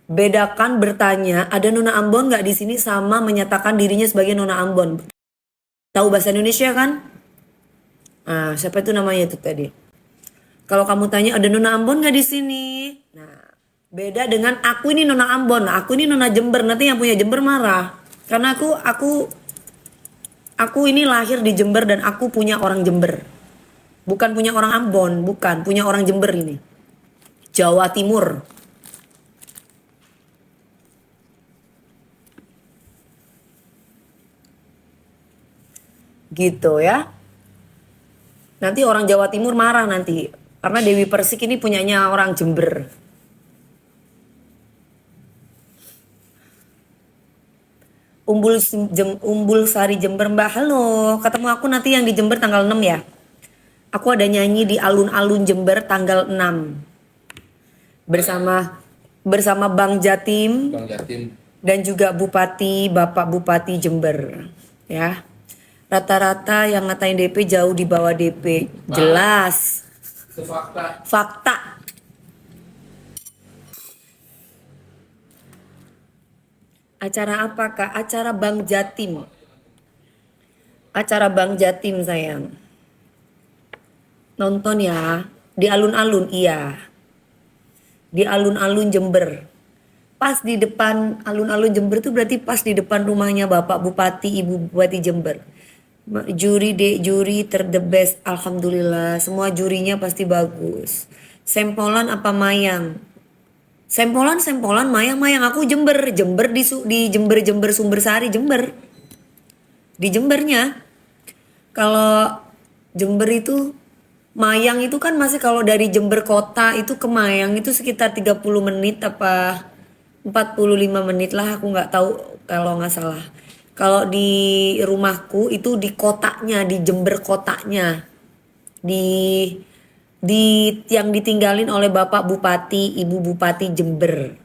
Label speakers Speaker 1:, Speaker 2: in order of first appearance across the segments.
Speaker 1: Bedakan bertanya, ada Nona Ambon nggak di sini sama menyatakan dirinya sebagai Nona Ambon. Tahu bahasa Indonesia kan? Ah, siapa itu namanya itu tadi? Kalau kamu tanya ada Nona Ambon nggak di sini? Nah, beda dengan aku ini Nona Ambon, nah, aku ini Nona Jember. Nanti yang punya Jember marah. Karena aku ini lahir di Jember dan aku punya orang Jember. Bukan punya orang Ambon, bukan punya orang Jember ini. Jawa Timur. Gitu ya. Nanti orang Jawa Timur marah nanti. Karena Dewi Persik ini punyanya orang Jember. Umbul Sari Jember Mbak. Halo, ketemu aku nanti yang di Jember tanggal 6 ya. Aku ada nyanyi di alun-alun Jember tanggal 6 bersama bersama Bang Jatim, dan juga Bupati, Bapak Bupati Jember ya. Rata-rata yang ngatain DP jauh di bawah DP. Jelas. Fakta. Acara apa Kak? Acara Bang Jatim. Acara Bang Jatim sayang. Nonton ya. Di alun-alun iya. Di alun-alun Jember. Pas di depan alun-alun Jember itu berarti pas di depan rumahnya Bapak Bupati, Ibu Bupati Jember. Juri ter the best, alhamdulillah. Semua jurinya pasti bagus. Sempolan apa mayang? Sempolan mayang aku Jember di Jember Sumbersari Jember. Di Jembernya. Kalau Jember itu Mayang itu kan masih kalau dari Jember kota itu ke Mayang itu sekitar 30 menit apa 45 menit lah, aku nggak tahu kalau nggak salah. Kalau di rumahku itu di kotanya, di Jember kotanya. Di di yang ditinggalin oleh Bapak Bupati, Ibu Bupati Jember.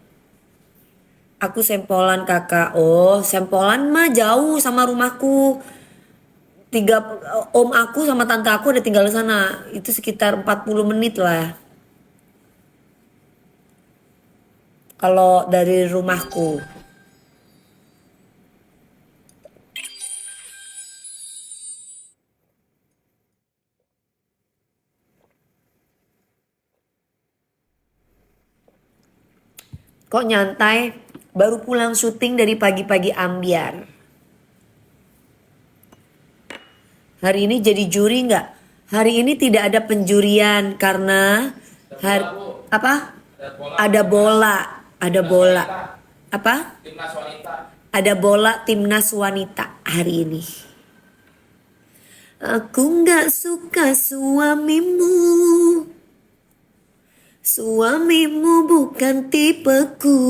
Speaker 1: Aku Sempolan kakak. Oh, Sempolan mah jauh sama rumahku. Om aku sama tante aku ada tinggal di sana. Itu sekitar 40 menit lah. Kalau dari rumahku. Kok nyantai? Baru pulang syuting dari pagi-pagi ambiar. Hari ini jadi juri nggak? Hari ini tidak ada penjurian karena apa? Ada bola, ada bola. Apa? Ada bola timnas wanita hari ini. Aku nggak suka suamimu. Suamimu bukan tipeku.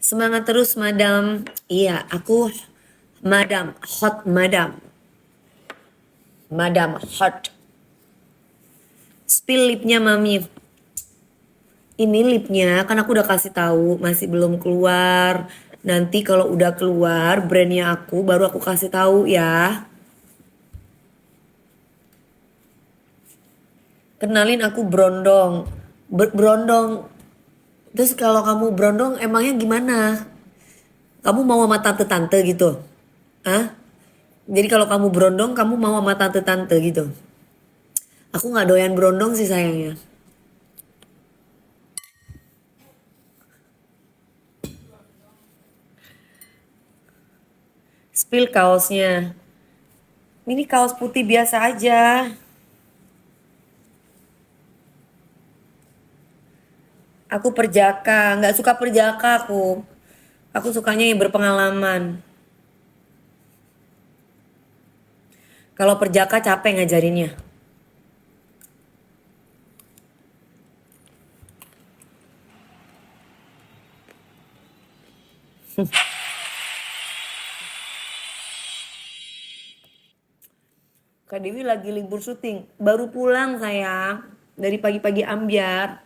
Speaker 1: Semangat terus madam. Iya, aku madam, hot madam. Madam hot. Spill lipnya mami. Ini lipnya kan aku udah kasih tahu masih belum keluar. Nanti kalau udah keluar brandnya aku baru aku kasih tahu ya. Kenalin aku Brondong. Brondong. Terus kalau kamu Brondong emangnya gimana? Kamu mau sama tante-tante gitu? Hah? Jadi kalau kamu Brondong kamu mau sama tante-tante gitu? Aku nggak doyan Brondong sih sayangnya. Spill kaosnya. Ini kaos putih biasa aja. Aku perjaka, nggak suka perjaka aku. Aku sukanya yang berpengalaman. Kalau perjaka capek ngajarinnya. Kak Dewi lagi libur syuting. Baru pulang sayang. Dari pagi-pagi ambiar.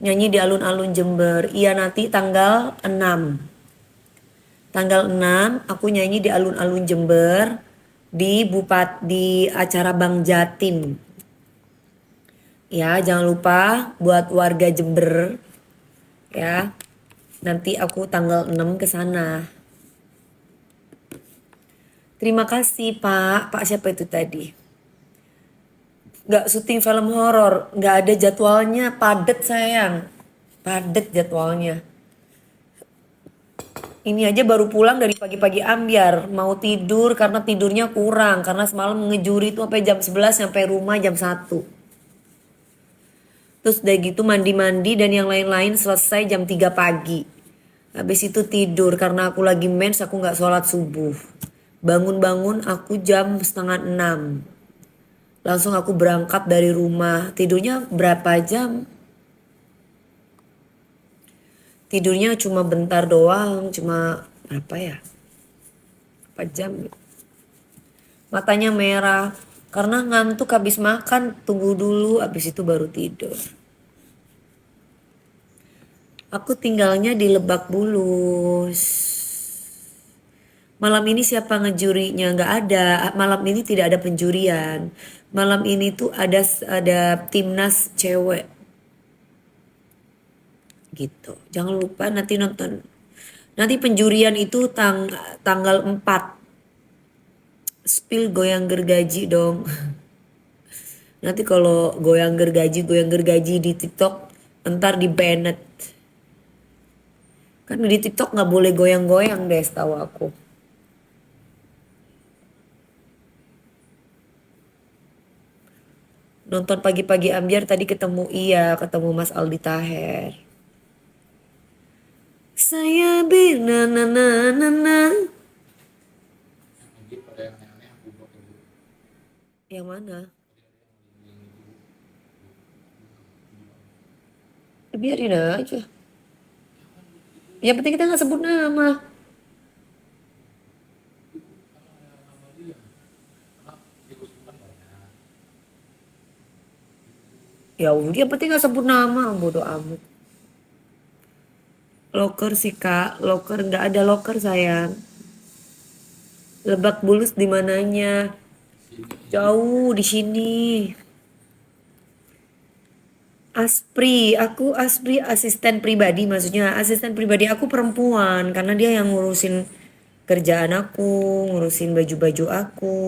Speaker 1: Nyanyi di alun-alun Jember. Iya nanti tanggal 6. Tanggal 6 aku nyanyi di alun-alun Jember di acara Bang Jatim. Ya, jangan lupa buat warga Jember ya. Nanti aku tanggal 6 ke sana. Terima kasih Pak. Pak siapa itu tadi? Gak syuting film horor, gak ada jadwalnya, padet sayang. Padet jadwalnya. Ini aja baru pulang dari pagi-pagi ambyar, mau tidur karena tidurnya kurang karena semalam ngejuri itu sampai jam 11 sampai rumah jam 1. Terus udah gitu mandi-mandi dan yang lain-lain selesai jam 3 pagi. Habis itu tidur karena aku lagi mens, aku nggak sholat subuh. Bangun-bangun aku jam setengah 6. Langsung aku berangkat dari rumah. Tidurnya berapa jam? Tidurnya cuma bentar doang, cuma berapa ya? 4 jam. Matanya merah karena ngantuk habis makan, tunggu dulu habis itu baru tidur. Aku tinggalnya di Lebak Bulus. Malam ini siapa ngejurinya? Nggak ada. Malam ini tidak ada penjurian. Malam ini tuh ada timnas cewek. Gitu. Jangan lupa nanti nonton. Nanti penjurian itu tanggal 4. Spill goyang gergaji dong. Nanti kalau goyang gergaji di TikTok entar di banned. Kan di TikTok nggak boleh goyang-goyang deh setahu aku. Nonton pagi-pagi ambiar tadi ketemu Mas Aldi Taher. Saya na na na na na. Yang mana? Biarin aja. Yang penting kita nggak sebut nama. Ya udah, yang penting nggak sebut nama, bodo amat. Loker sih kak, loker nggak ada loker sayang. Lebak Bulus di mananya? Jauh di sini. Aspri asisten pribadi, maksudnya asisten pribadi aku perempuan karena dia yang ngurusin kerjaan aku, ngurusin baju-baju aku,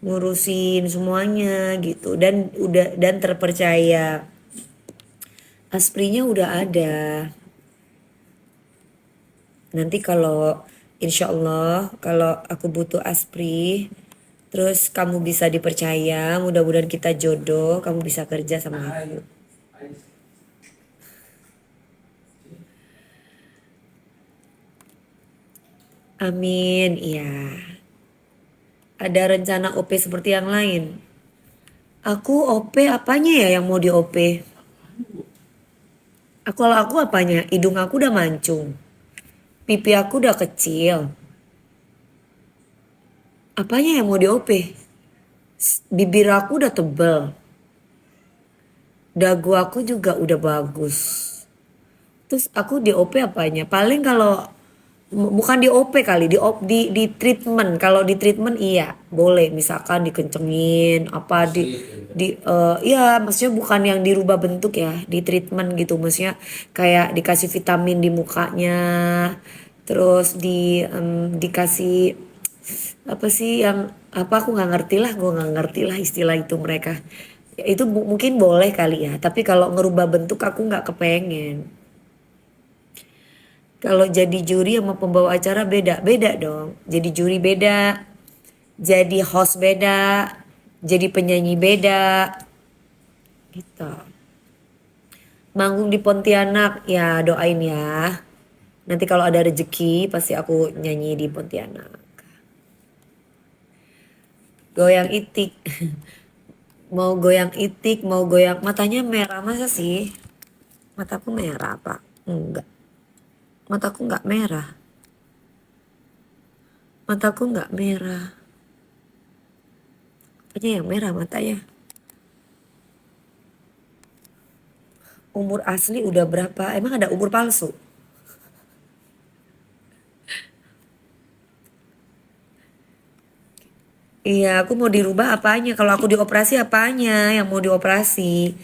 Speaker 1: ngurusin semuanya gitu dan terpercaya. Asprinya udah ada. Nanti kalau insya Allah kalau aku butuh aspri, terus kamu bisa dipercaya, mudah-mudahan kita jodoh, kamu bisa kerja sama aku. Amin, iya. Ada rencana OP seperti yang lain? Aku OP apanya ya yang mau di OP? Kalau aku apanya? Hidung aku udah mancung. Pipi aku udah kecil. Apanya yang mau di OP? Bibir aku udah tebel. Dagu aku juga udah bagus. Terus aku di OP apanya? Paling kalau bukan di OP kali, di treatment. Kalau di treatment iya, boleh misalkan dikencengin apa iya maksudnya bukan yang dirubah bentuk ya, di treatment gitu. Maksudnya kayak dikasih vitamin di mukanya. Terus dikasih apa sih yang apa aku nggak ngerti lah, gue nggak ngerti lah istilah itu mereka. Ya, itu mungkin boleh kali ya, tapi kalau ngerubah bentuk aku nggak kepengen. Kalau jadi juri sama pembawa acara beda, beda dong. Jadi juri beda, jadi host beda, jadi penyanyi beda, gitu. Manggung di Pontianak, ya doain ya. Nanti kalau ada rezeki pasti aku nyanyi di Pontianak. Goyang itik, mau goyang itik, mau goyang matanya merah masa sih? Mataku merah apa? Enggak, mataku nggak merah. Mataku nggak merah. Apanya yang merah matanya? Umur asli udah berapa? Emang ada umur palsu? Iya, aku mau dirubah apanya? Kalau aku dioperasi apanya yang mau dioperasi?